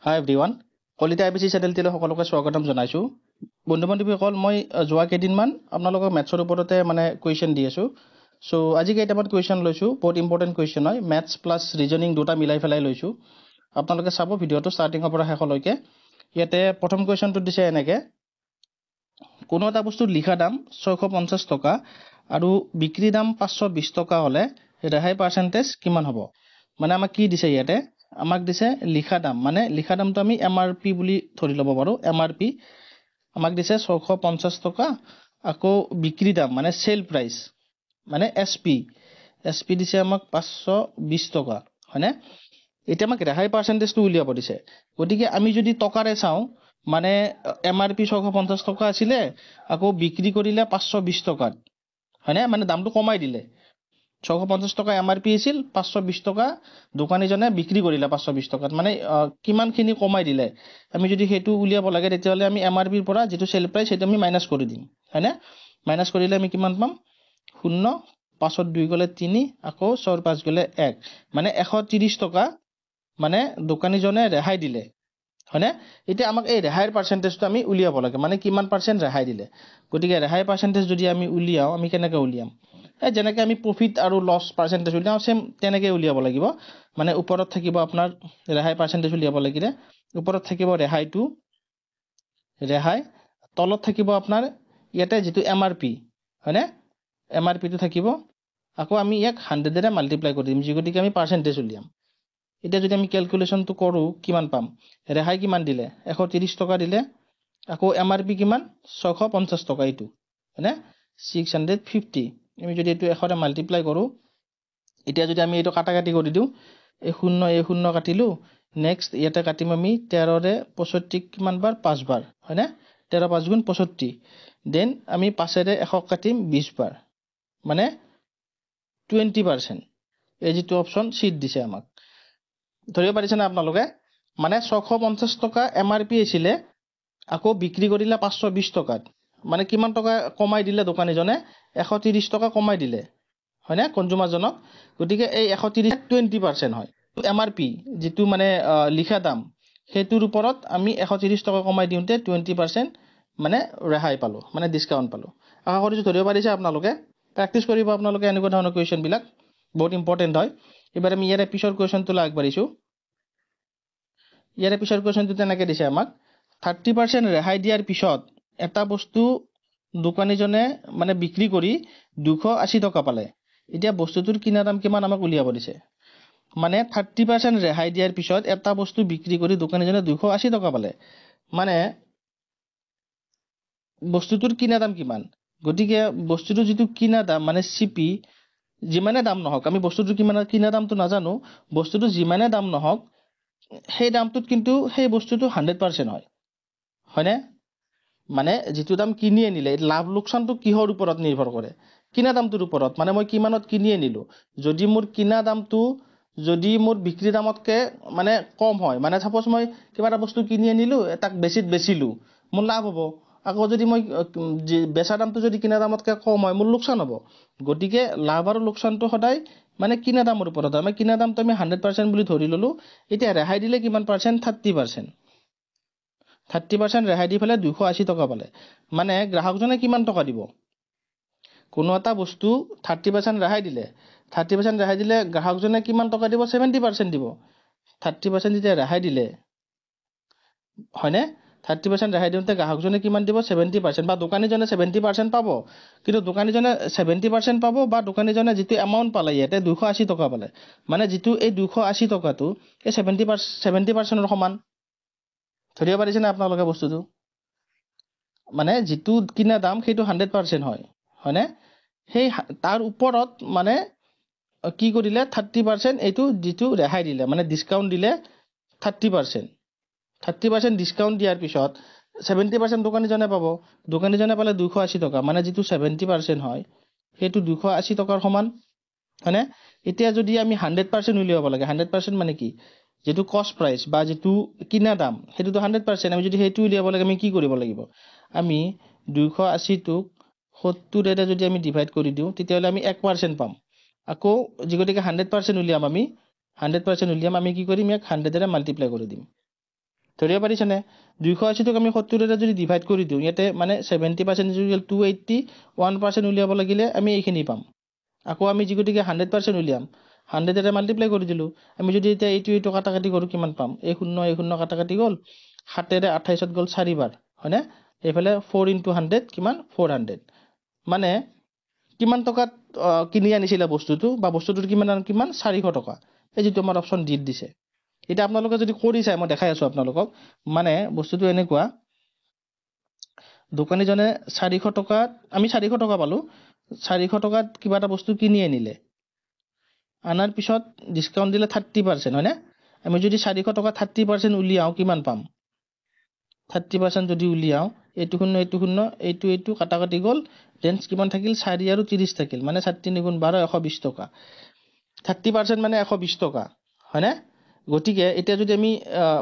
হাই everyone Kalita IPC চেনেলটিলৈ সকলোকে স্বাগতম জনাইছোঁ বন্ধু বান্ধৱীসকল মই যোৱা কেইদিনমান আপোনালোকক মেথছৰ ওপৰতে কুৱেশ্যন দি আছোঁ চ' আজি কেইটামান কুৱেশ্যন লৈছোঁ বহুত ইম্পৰ্টেণ্ট কুৱেশ্যন হয় মেথছ প্লাছ ৰিজনিং দুটা মিলাই পেলাই লৈছোঁ আপোনালোকে চাব ভিডিঅ'টো ষ্টাৰ্টিঙৰ পৰা শেষলৈকে ইয়াতে প্ৰথম কুৱেশ্যনটো দিছে এনেকৈ কোনো এটা বস্তুৰ লিখা দাম 650 টকা আৰু বিক্ৰী দাম 520 টকা হ'লে ৰেহাই পাৰ্চেণ্টেজ কিমান হ'ব আমাক কি দিছে ইয়াতে আমাক দিছে লিখা দাম লিখা দামটো আমি এমআৰপি বুলি ধৰি ল'ব পাৰোঁ এমআৰপি আমাক দিছে 650 টকা আকৌ বিক্ৰী দাম সেল প্ৰাইচ এছপি দিছে আমাক 520 টকা হয়নে এতিয়া আমাক ৰেহাই পাৰ্চেণ্টেজটো উলিয়াব দিছে গতিকে আমি যদি টকাৰে চাওঁ এমআৰপি 650 টকা আছিলে আকৌ বিক্ৰী কৰিলে 520 টকাত হয়নে দামটো কমাই দিলে 650 টকা এমআৰপি আছিল 520 টকা দোকানীজনে বিক্ৰী কৰিলে 520 টকাত কিমানখিনি কমাই দিলে আমি যদি হেতু উলিয়াব লাগে তেতিয়াহলে আমি এমআৰপিৰ পৰা যেটো সেল প্ৰাইস সেটো আমি মাইনাস কৰি দিম হয়নে মাইনাস কৰিলে আমি কিমান পাম 0 5 2 গলে 3 আকৌ 4 5 গলে 1 130 টকা দোকানীজনে ৰেহাই দিলে হয়নে এতিয়া আমাক এই ৰেহাইৰ পাৰ্চেন্টেজটো আমি উলিয়াব লাগে কিমান পাৰ্চেন্ট ৰেহাই দিলে গতিকে ৰেহাই পাৰ্চেন্টেজ যদি আমি উলিয়াও আমি কেনেকৈ উলিয়াম যেনেকৈ আমি প্ৰফিট আৰু লছ পাৰ্চেন্টেজ উলিয়াও সেম তেনেকৈ উলিয়াব লাগিব ওপৰত থাকিব আপোনাৰ ৰেহাই পাৰ্চেন্টেজ উলিয়াব লাগিলে ওপৰত থাকিব ৰেহাইটো ৰেহাই তলত থাকিব আপোনাৰ ইয়াতে যেটো এমআৰপি হয়নে এমআৰপিটো থাকিব আকৌ আমি ইয়াক 100 ৰে মাল্টিপ্লাই কৰি দিম গতিকে আমি পাৰ্চেন্টেজ উলিয়াম এতিয়া যদি আমি ক্যালকুলেশনটো কৰো কিমান পাম ৰেহাই কিমান দিলে 130 টকা দিলে আকৌ এমআৰপি কিমান 650 টকা এইটো হয়নে 650 আমি যদি এটো 100 ৰে মাল্টিপ্লাই কৰো এতিয়া যদি আমি এটো কাটাকাটি কৰি দিও এই 0 কাটিলো নেক্সট ইয়াতে কাটিম আমি 13 ৰে 65 কিমান বাৰ 5 বাৰ হয়নে 13 5 গুণ 65 দেন আমি 5 ৰে 100 কাটিম 20 বাৰ 20% এই যেটো অপচন সিট দিছে আমাক ধৰিব পাৰিছে না আপোনালোকে 650 টকা এমআৰপি আছিল আকৌ বিক্ৰী কৰিলে 520 টকাত কিমান টকা কমাই দিলে দোকানীজনে 130 টকা কমাই দিলে হয়নে কনজুমাৰ জনক গতিকে এই 130 20% হয় এমআৰপি যেটো লিখা দাম হেতুৰ ওপৰত আমি 130 টকা কমাই দিওঁতে 20% ৰেহাই পালো ডিসকাউন্ট পালো আশা কৰিছো ধৰিব পাৰিছে আপোনালোকে প্ৰেক্টিস কৰিব আপোনালোকে এনেকুৱা ধৰণৰ কুৱেশ্যন বিলাক বহুত ইম্পৰ্টেন্ট হয় এবাৰ আমি ইয়াৰ পিছৰ কুৱেশ্যনটো আগবাঢ়িছো ইয়াৰ পিছৰ কুৱেশ্যনটো তেনেকৈ দিছে আমাক 30% ৰেহাই দিয়াৰ পিছত এটা বস্তু দোকানীজনে বিক্ৰী কৰি 280 টকা পালে এতিয়া বস্তুটোৰ কিনা দাম কিমান আমাক উলিয়াব দিছে 30% ৰেহাই দিয়াৰ পিছত এটা বস্তু বিক্ৰী কৰি দোকানীজনে 280 টকা পালে বস্তুটোৰ কিনা দাম কিমান গতিকে বস্তুটো যেটো কিনা দাম সিপি যিমানে দাম নহওক আমি বস্তুটোৰ কিনা দামটো নাজানো বস্তুটো যিমানে দাম নহওক সেই দামটোত কিন্তু সেই বস্তুটো 100% হয় হয়নে যেটো দাম কিনি আনিলে লাভ লোকসানটো কিহৰ ওপৰত নিৰ্ভৰ কৰে কিনা দামটোৰ ওপৰত মই কিমানত কিনি আনিলো যদি মোৰ কিনা দামটো যদি মোৰ বিক্ৰী দামতকে কম হয় সাপোজ মই কিবা এটা বস্তু কিনি আনিলো তাক বেছিত বেচিলো মোৰ লাভ হ'ব আকৌ যদি মই বেচা দামটো যদি কিনা দামতকে কম হয় মোৰ লোকসান হ'ব গতিকে লাভ আৰু লোকসানটো সদায় কিনা দামৰ ওপৰত হয় কিনা দামটো আমি 100% বুলি ধৰি ললো এতিয়া ৰেহাই দিলে কিমান পাৰ্চেন্ট 30% ৰেহাই দি ফেলে 280 টকা পালে গ্ৰাহকজনে কিমান টকা দিব কোনো এটা বস্তু 30% ৰেহাই দিলে 30% ৰেহাই দিলে গ্ৰাহকজনে কিমান টকা দিব 70% দিব 30% যেতিয়া ৰেহাই দিলে হয়নে 30% ৰেহাই দিওঁতে গ্ৰাহকজনে কিমান দিব 70% বা দোকানীজনে 70% পাব কিন্তু দোকানীজনে 70% পাব বা দোকানীজনে যেটো এমাউন্ট পালে ইয়াতে 280 টকা পালে যেটো এই 280 টকাটো এই 70% ৰ সমান ধৰিব পাৰিছে না আপোনালোকে বস্তুটো যেটো কিনা দাম সেইটো 100% হয় হয়নে সেই তাৰ ওপৰত কি কৰিলে 30% এইটো যেটো ৰেহাই দিলে ডিসকাউন্ট দিলে 30% ডিসকাউন্ট দিয়াৰ পিছত 70% দোকানীজনে পাব দোকানীজনে পালে 280 টকা যেটো 70% হয় সেইটো 280 টকাৰ সমান হয়নে এতিয়া যদি আমি 100% উলিয়াব লাগে 100% কি যেটো কষ্ট প্ৰাইস বা যেটো কিনা দাম হেতুটো 100% আমি যদি হেতু উলিয়াব লাগে আমি কি কৰিব লাগিব আমি 280 টোক 70 ৰে যদি আমি ডিভাইড কৰি দিও তেতিয়াহলে আমি 1% পাম আকৌ যিগতিকে 100% উলিয়াম আমি 100% উলিয়াম আমি কি কৰিম ইয়াক 100 ৰে মাল্টিপ্লাই কৰি দিম ধৰিব পাৰিছানে 280 ক আমি 70 ৰে যদি ডিভাইড কৰি দিওঁ ইয়াতে মানে 70% ইকুৱেল 280 1% উলিয়াব লাগিলে আমি এইখিনি পাম আকৌ আমি যিগতিকে 100% উলিয়াম 100 ৰে মাল্টিপ্লাই কৰি দিলো আমি যদি এতিয়া এইটো কাটাকাটি কৰো কিমান পাম এই 0 কাটাকাটি গল 7 ৰে 28ত গল 4 বাৰ হয়নে এইফালে 4 * 100 কিমান 400 মানে কিমান টকাত কিনি আনিছিল বস্তুটো বা বস্তুটোৰ কিমান 400 টকা এই যেটো আমাৰ অপচন ডি দিছে এটা আপোনালোকে যদি কৰি চাই মই দেখাই আছো আপোনালোকক মানে বস্তুটো এনেকুৱা দোকানীজনে 400 টকাত আমি 400 টকা পালো 400 টকাত কিবা এটা বস্তু কিনি আনিলে আনাৰ পিছত ডিসকাউন্ট দিলে 30% হয়নে আমি যদি 400 টকা 30% উলিয়াও কিমান পাম 30% যদি উলিয়াও এইটো কাটাকাটি গল দেন কিমান থাকিল 4 আৰু 30 থাকিল মানে 7 3 * 12 120 টকা 30% মানে 120 টকা হয়নে গটিকে এতিয়া যদি আমি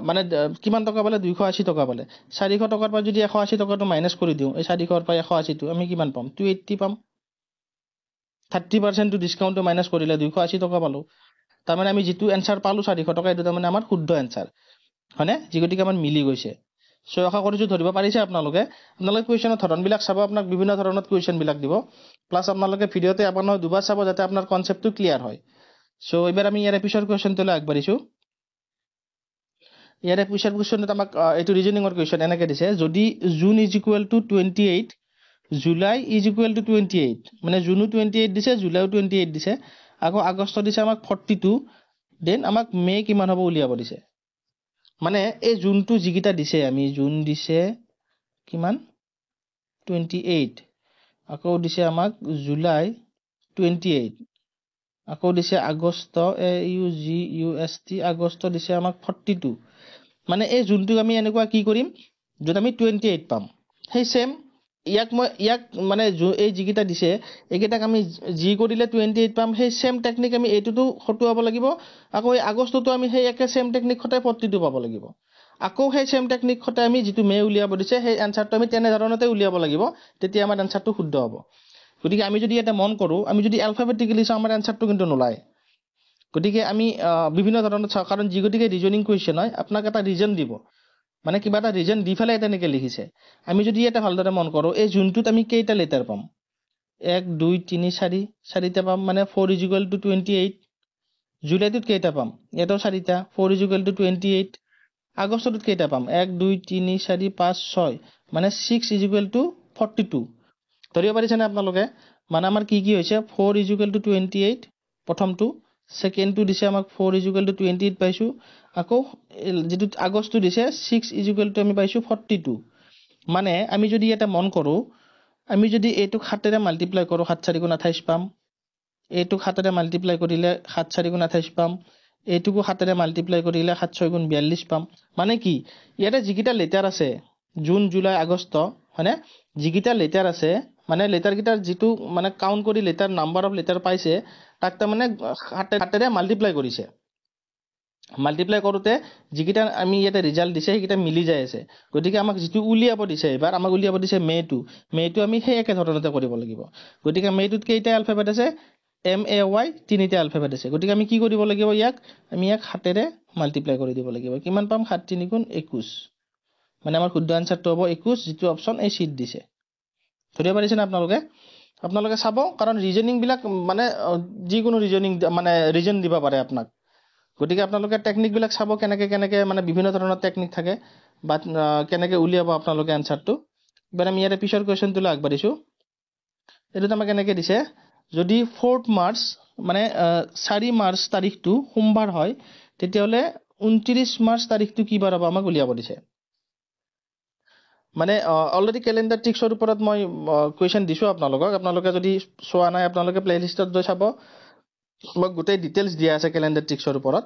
মানে কিমান টকা পালে 280 টকা পালে 400 টকাৰ পৰা যদি 180 টকাটো মাইনাস কৰি দিও এই 400 ৰ পৰা 180 টো আমি কিমান পাম 280 পাম 30% টো ডিসকাউন্ট মাইনাস কৰিলে 280 টকা পালো তাৰ মানে আমি যেটো आंसर পালো 400 টকা এটো তাৰ মানে আমাৰ শুদ্ধ आंसर হয়নে যিগতিকে আমাৰ মিলি গৈছে সো আশা কৰিছো ধৰিব পাৰিছে আপোনালোকে কোৱেশ্চনৰ ধৰণবিলাক চাব আপোনাক বিভিন্ন ধৰণত কোৱেশ্চন বিলাক দিব প্লাস আপোনালোকে ভিডিওতে আপোনাৰ দুবাৰ চাব যাতে আপোনাৰ কনসেপ্টটো ক্লিয়াৰ হয় সো এবাৰ আমি ইয়াৰ পিছৰ কোৱেশ্চনটোলৈ আগবাঢ়িছো ইয়াৰে পিছৰ কোৱেশ্চনত আমাক এটো ৰিজনিংৰ কোৱেশ্চন এনেকৈ দিছে যদি জুন = 28 জুলাই = 28 মানে জুনো 28 দিছে জুলাইও 28 দিছে আকৌ আগষ্ট দিছে আমাক 42 দেন আমাক মে কিমান হ'ব উলিয়াব দিছে মানে এই জুনটো যিকিটা দিছে আমি জুন দিছে কিমান 28 আকৌ দিছে আমাক জুলাই 28 আকৌ দিছে আগষ্ট AUGUST আগষ্ট দিছে আমাক 42 মানে এই জুনটো আমি এনেকুৱা কি কৰিম যদি আমি 28 পাম সেই সেম ইয়াক মানে এই যিকিটা দিছে এইকেইটাক আমি জি কৰিলে 28 পাম সেই সেম টেকনিক আমি এইটোটো হটুৱাব লাগিব আকৌ এই আগষ্টটো আমি সেই একে সেম টেকনিক খটাই 42 পাব লাগিব আকৌ সেই সেম টেকনিক খটাই আমি যেটো মে উলিয়াব দিছে সেই आंसरটো আমি তেনে ধৰণতে উলিয়াব লাগিব তেতিয়া আমাৰ आंसरটো শুদ্ধ হ'ব গতিকে আমি যদি এটা মন কৰো আমি যদি অ্যালফাবেটিক্যালি চাও আমাৰ आंसरটো কিন্তু নোলায় গতিকে আমি বিভিন্ন ধৰণত চাও কাৰণ যিগতিকে ৰিজনিং কোৱেশ্চন হয় আপোনাক এটা ৰিজন দিব মানে কিবা এটা ৰিজন দি ফেলে তেনেকৈ লিখিছে আমি যদি এটা ভালদৰে মন কৰো এই জুনটোত আমি কেইটা লেটাৰ পাম 1 2 3 4 চাৰিটা পাম মানে 4 = 28 জুলাইটোত কেইটা পাম এটাও চাৰিটা 4 = 28 আগষ্টটোত কেইটা পাম 1 2 3 4 5 6 মানে 6 = 42 ধৰিব পাৰিছেনে আপোনালোকে মানে আমাৰ কি হৈছে 4 = 28 প্ৰথমটো সেকেন্ডটো দিছে আমাক 4 = 28 পাইছো আকৌ যেটো আগষ্টটো দিছে 6 = আমি পাইছো 42 মানে আমি যদি এটা মন কৰো আমি যদি এইটো 7 ৰে মাল্টিপ্লাই কৰো 7 4 * 28 পাম এইটো 7 ৰে মাল্টিপ্লাই কৰিলে 7 4 * 28 পাম এইটোকো 7 ৰে মাল্টিপ্লাই কৰিলে 7 6 * 42 পাম মানে কি ইয়াতে যিকিটা লেটাৰ আছে জুন জুলাই আগষ্ট হয়নে যিকিটা লেটাৰ আছে মানে লেটাৰ কিটাৰ যেটো মানে কাউন্ট কৰি লেটাৰ নাম্বাৰ অফ লেটাৰ পাইছে তাক তাৰ মানে 7 ৰে মাল্টিপ্লাই কৰিছে মাল্টিপ্লাই কৰোতে যিকিটা আমি ইয়াতে ৰিজাল্ট দিছে সেইকিটা মিলি যায় আছে গতিকে আমাক যেটো উলিয়াব দিছে এবাৰ আমাক উলিয়াব দিছে মেটো আমি সেই একে ধৰণতে কৰিব লাগিব গতিকে মেটোত কেইটা অ্যালফাবেট আছে MAY তিনিটা অ্যালফাবেট আছে গতিকে আমি কি কৰিব লাগিব আমি ইয়াক 7 ৰে মাল্টিপ্লাই কৰি দিব লাগিব কিমান পাম 7 3 * 21 মানে আমাৰ শুদ্ধ आंसरটো হ'ব 21 যেটো অপচন এই সিট দিছে ধৰিব পাৰিছেনে আপোনালোকে চাব কাৰণ ৰিজনিং বিলাক মানে যিকোনো ৰিজনিং মানে ৰিজন দিব পাৰে আপোনাক গতিকে আপোনালোকে টেকনিক বিলাক চাব কেনেকে মানে বিভিন্ন ধৰণৰ টেকনিক থাকে বা কেনেকে উলিয়াব আপোনালোকে आंसरটো এবাৰ আমি ইয়াৰ পিছৰ কোৱেশ্চনটোলৈ আগবাঢ়িছো এটো আমাক কেনেকে দিছে যদি 4th মাৰ্চ মানে 4 মাৰ্চ তাৰিখটো সোমবাৰ হয় তেতিয়াহলে 29 মাৰ্চ তাৰিখটো কি বাৰ হ'ব আমাক উলিয়াব দিছে মানে অলৰেডি ক্যালেন্ডাৰ টিক্সৰ ওপৰত মই কোৱেশ্চন দিছো আপোনালোকে যদি চোৱা নাই আপোনালোকে প্লেলিষ্টত গৈ চাব মই গোটেই ডিটেইলছ দিয়া আছে ক্যালেন্ডাৰ টিক্সৰ ওপৰত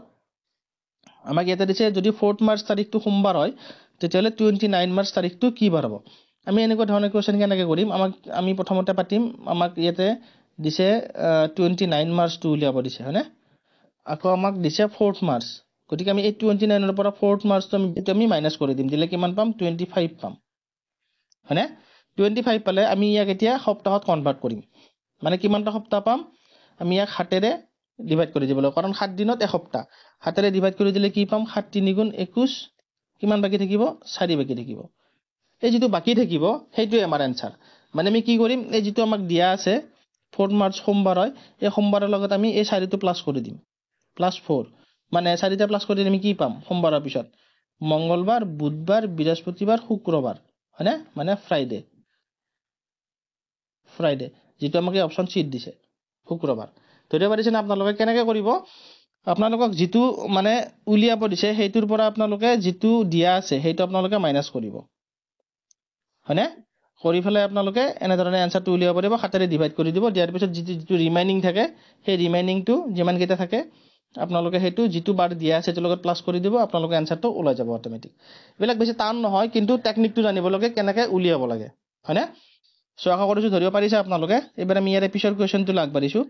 আমাক ইয়াতে দিছে যদি 4th মাৰ্চ তাৰিখটো সোমবাৰ হয় তেতিয়াহলে 29 মাৰ্চ তাৰিখটো কি বাৰ হ'ব আমি এনেকুৱা ধৰণৰ কোৱেশ্চন কেনেকৈ কৰিম আমি প্ৰথমতে পাতিম আমাক ইয়াতে দিছে 29 মাৰ্চটো উলিয়াব দিছে হয়নে আকৌ আমাক দিছে 4th মাৰ্চ গতিকে আমি এই 29 ৰ পৰা 4th মাৰ্চটো আমি মাইনাস কৰি দিম দিলে কিমান পাম 25 পাম হয়নে 25 পালে আমি ইয়াক এতিয়া সপ্তাহত কনভাৰ্ট কৰিম মানে কিমানটা সপ্তাহ পাম আমি ইয়াক 7 ৰে ডিভাইড কৰি দিব লাগিব কাৰণ 7 দিনত এক সপ্তাহ 7 ৰে ডিভাইড কৰি দিলে কি পাম 7 3 * 21 কিমান বাকি থাকিব 4 বাকি থাকিব এই যেটো বাকি থাকিব সেইটোই আমাৰ आंसर মানে আমি কি কৰিম এই যেটো আমাক দিয়া আছে 4 মাৰ্চ সোমবাৰ হয় এই সোমবাৰৰ লগত আমি এই 4 টো প্লাস কৰি দিম +4 মানে 4টা প্লাস কৰি আমি কি পাম সোমবাৰৰ পিছত মঙ্গলবাৰ বুধবাৰ বৃহস্পতিবাৰ শুক্ৰবাৰ হয়নে মানে ফ্ৰাইডে যেটো আমাক অপচন সি দিছে শুক্ৰবাৰ ধৰিব পাৰিছে না আপোনালোকে কেনেকৈ কৰিব আপোনালোকক যেটো মানে উলিয়াব দিছে সেইটোৰ পৰা আপোনালোকে যেটো দিয়া আছে সেইটো আপোনালোকে মাইনাস কৰিব হয়নে কৰি ফেলে আপোনালোকে এনে ধৰণে आंसरটো উলিয়াব পাৰিব 7 ৰে ডিভাইড কৰি দিব দিয়াৰ পিছত যেটো ৰিমাইনিং থাকে সেই ৰিমাইনিংটো যিমান কেইটা থাকে আপোনালোকে হেতু যেটো বাৰ দিয়া আছে তেৰ লগত প্লাস কৰি দিব আপোনালোকে आंसरটো ওলাই যাব অটোমেটিক বেলেগ বেছি টান নহয় কিন্তু টেকনিকটো জানিব লাগে কেনেকৈ উলিয়াব লাগে হয়নে সো আশা কৰিছো ধৰিব পাৰিছে আপোনালোকে এবাৰ আমি ইয়াৰ পিছৰ কোৱেশ্চনটো লাগবাৰিছো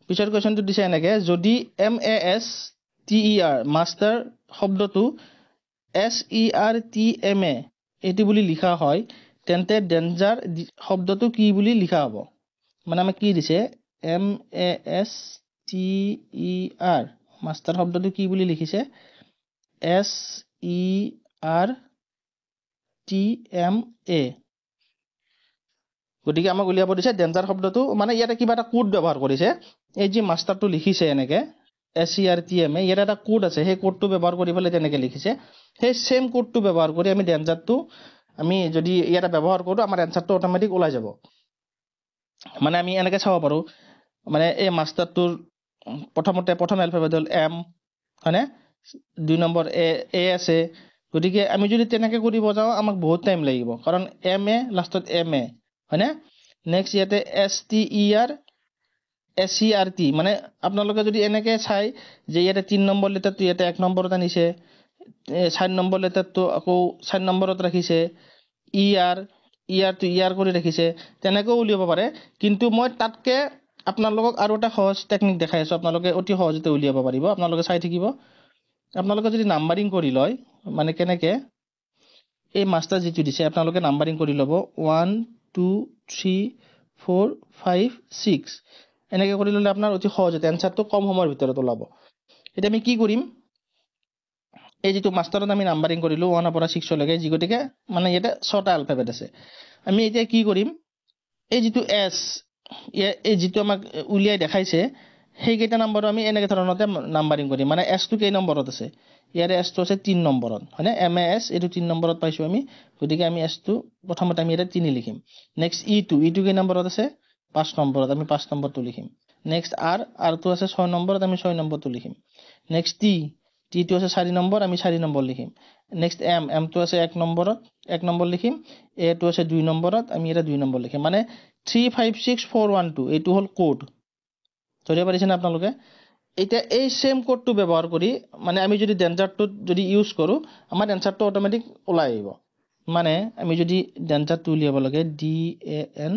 পিছৰ কোৱেশ্চনটো দিছে এনেকে যদি MASTER মাস্টাৰ শব্দটো SERTMA এটি বুলি লিখা হয় তেন্তে ডেঞ্জাৰ শব্দটো কি বুলি লিখা হ'ব মানে আমাক কি দিছে MASTER মাস্টাৰ শব্দটো কি বুলি লিখিছে SERTMA গতিকে আমাক উলিয়াব দিছে ডেঞ্জাৰ শব্দটো মানে ইয়াতে কিবা এটা কোড ব্যৱহাৰ কৰিছে এই যে মাস্টাৰটো লিখিছে এনেকে SERTMA ইয়াতে এটা কোড আছে সেই কোডটো ব্যৱহাৰ কৰি ফলে তেনেকে লিখিছে সেই সেম কোডটো ব্যৱহাৰ কৰি আমি ডেঞ্জাৰটো আমি যদি ইয়াতে ব্যৱহাৰ কৰো আমাৰ आंसरটো অটোমেটিক ওলাই যাব মানে আমি এনেকে চাব পাৰো মানে এই মাস্টাৰটোৰ প্ৰথম এলফাবেট হল M হয়নে 2 নম্বৰ A আছে গতিকে আমি যদি তেনেকে কৰিব যাও আমাক বহুত টাইম লাগিব কাৰণ MA লাষ্টত MA হয়নে নেক্সট ইয়াতে SERT মানে আপোনালোকে যদি এনেকে চাই যে ইয়াতে 3 নম্বৰ লেটাৰটো ইয়াতে 1 নম্বৰত আনিছে 4 নম্বৰ লেটাৰটো আকৌ 4 নম্বৰত ৰাখিছে টো কৰি ৰাখিছে তেনেকৈ উলিয়াব পাৰে কিন্তু মই তাতকে আপোনালোকক আৰু এটা সহজ টেকনিক দেখাই আছো আপোনালোকে অতি সহজতে উলিয়াব পাৰিব আপোনালোকে চাই থাকিব আপোনালোকে যদি নাম্বাৰিং কৰি লয় মানে কেনেকে এই মাস্টাৰ যেটো দিছে আপোনালোকে নাম্বাৰিং কৰি লব 1 2 3 4 5 6 এনেকে কৰি ললে আপোনাৰ অতি সহজতে आंसरটো কম সময়ৰ ভিতৰত ওলাব এটা আমি কি কৰিম এই যেটো মাস্টাৰত আমি নাম্বাৰিং কৰিলো 1 পৰা 6 লৈকে যি গতিকে মানে ইয়াতে 6টা এলফাবেট আছে আমি এতিয়া কি কৰিম এই যেটো S এই যেটো আমাক উলিয়াই দেখাইছে সেই কেইটা নম্বৰ আমি এনেকে ধৰণতে নাম্বাৰিং কৰিম মানে S টো কেই নম্বৰত আছে ইয়াৰে S টো আছে 3 নম্বৰত হয়নে MAS এটো 3 নম্বৰত পাইছো আমি গতিকে আমি S টো প্ৰথমতে আমি এটা 3 লিখিম নেক্সট E টো কেই নম্বৰত আছে 5 নম্বৰত আমি 5 নম্বৰটো লিখিম নেক্সট R টো আছে 6 নম্বৰত আমি 6 নম্বৰটো লিখিম নেক্সট T টো আছে 4 নম্বৰ আমি 4 নম্বৰ লিখিম নেক্সট M টো আছে 1 নম্বৰত 1 নম্বৰ লিখিম A টো আছে 2 নম্বৰত আমি এটা 2 নম্বৰ লিখিম মানে 356412 এটো হল কোড ধৰিব পাৰিছেনে আপোনালোকে এটা এই সেম কোডটো ব্যৱহাৰ কৰি মানে আমি যদি ডেঞ্জাৰটো যদি ইউজ কৰো আমাৰ आंसरটো অটোমেটিক ওলাই আহিব মানে আমি যদি ডেঞ্জাৰটো উলিয়াব লাগে DANGER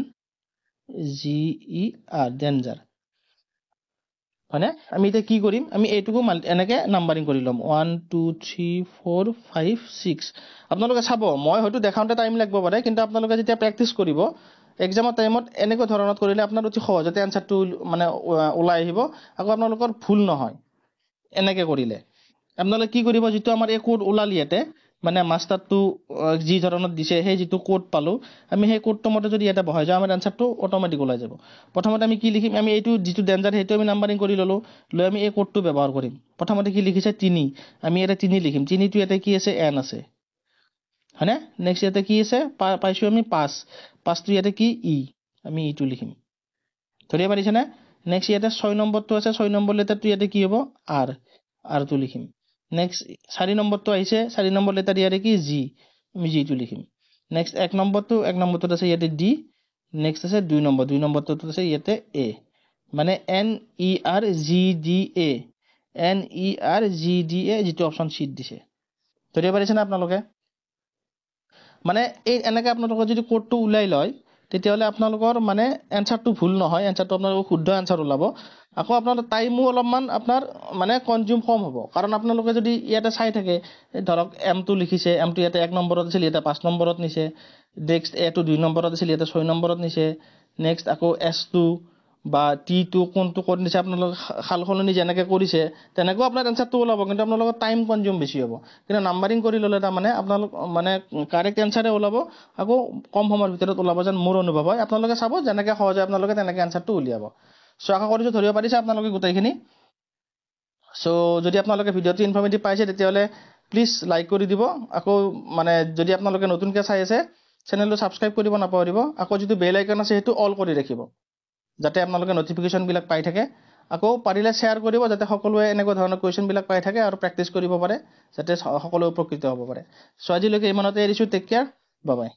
ডেঞ্জাৰ হয়নে আমি এটা কি কৰিম আমি এইটোকো এনেকে নাম্বাৰিং কৰি লম 1 2 3 4 5 6 আপোনালোকে চাব মই হয়তো দেখাওঁতে টাইম লাগিব পাৰে কিন্তু আপোনালোকে যেতিয়া প্ৰেক্টিস কৰিব এক্সামৰ টাইমত এনেকৈ ধৰণত কৰিলে আপোনাৰ অতি সহজতে आंसरটো মানে ওলাই আহিব আকৌ আপোনালোকৰ ভুল নহয় এনেকে কৰিলে আপোনালোকে কি কৰিব যেটো আমাৰ এই কোড ওলালিয়াতে মানে মাস্টাৰটো যি ধৰণত দিছে সেই যেটো কোড পালো আমি সেই কোডটো মতে যদি এটা বহাই যাও আমাৰ आंसरটো অটোমেটিক ওলাই যাব প্ৰথমতে আমি কি লিখিম আমি এইটো যেটো ডেঞ্জাৰ হেতু আমি নাম্বাৰিং কৰি ললো লৈ আমি এই কোডটো ব্যৱহাৰ কৰিম প্ৰথমতে কি লিখিছে 3 আমি এটা 3 লিখিম 3 টো এটা কি আছে n আছে হয়নে নেক্সট এটা কি আছে পাইছো আমি 5 টো ইয়াতে কি E আমি E টো লিখিম ধৰিব পাৰিছে না নেক্সট ইয়াতে 6 নম্বৰটো আছে 6 নম্বৰ লেটাৰটো ইয়াতে কি হ'ব R টো লিখিম নেক্সট 4 নম্বৰটো আহিছে 4 নম্বৰ লেটাৰ ইয়াতে কি G আমি G টো লিখিম নেক্সট 1 নম্বৰটো আছে ইয়াতে D নেক্সট আছে 2 নম্বৰটো আছে ইয়াতে A মানে NERGDA যেটো অপচন সি দিছে ধৰিব পাৰিছে না আপোনালোকে মানে এই এনেকৈ আপোনালোকে যদি কোডটো উলাই লয় তেতিয়াহলে আপোনালোকৰ মানে आंसरটো ভুল নহয় आंसरটো আপোনালোকৰ শুদ্ধ आंसर ওলাব আকৌ আপোনাৰ টাইমও অলপমান আপোনাৰ মানে কনজিউম কম হ'ব কাৰণ আপোনালোকে যদি ইয়াতে চাই থাকে ধৰক M টো লিখিছে M টো ইয়াতে 1 নম্বৰত আছিল ইয়াতে 5 নম্বৰত নিছে নেক্সট A টো 2 নম্বৰত আছিল ইয়াতে 6 নম্বৰত নিছে নেক্সট আকৌ S টো বা টিটো কোনটো ক'ত দিছে আপোনালোকে সাল সলনি যেনেকৈ কৰিছে তেনেকৈ আপোনাৰ এনচাৰটো ওলাব, কিন্তু আপোনালোকৰ টাইম কনজিউম বেছি হ'ব। কিন্তু নাম্বাৰিং কৰি ল'লে তাৰমানে আপোনালোক মানে কাৰেক্ট এনচাৰে ওলাব, আকৌ কম সময়ৰ ভিতৰত ওলাব যেন মোৰ অনুভৱ হয়। আপোনালোকে চাব যেনেকৈ সহজ হয় আপোনালোকে তেনেকৈ এনচাৰটো উলিয়াব। চ' আশা কৰিছোঁ ধৰিব পাৰিছে আপোনালোকে গোটেইখিনি। চ' যদি আপোনালোকে ভিডিঅ'টো ইনফৰ্মেটিভ পাইছে তেতিয়াহ'লে প্লিজ লাইক কৰি দিব। আকৌ মানে যদি আপোনালোকে নতুনকৈ চাই আছে চেনেলটো ছাবস্ক্ৰাইব কৰিব নাপাহৰিব। আকৌ যিটো বেল আইকন আছে সেইটো অল কৰি ৰাখিব যাতে আপোনালোকে নটিফিকেশ্যনবিলাক পাই থাকে। আকৌ পাৰিলে শ্বেয়াৰ কৰিব যাতে সকলোৱে এনেকুৱা ধৰণৰ কুৱেশ্যনবিলাক পাই থাকে আৰু প্ৰেক্টিছ কৰিব পাৰে, যাতে সকলোৱে উপকৃত হ'ব পাৰে। চ' আজিলৈকে ইমানতে এৰিছোঁ। Tech care, bye bye.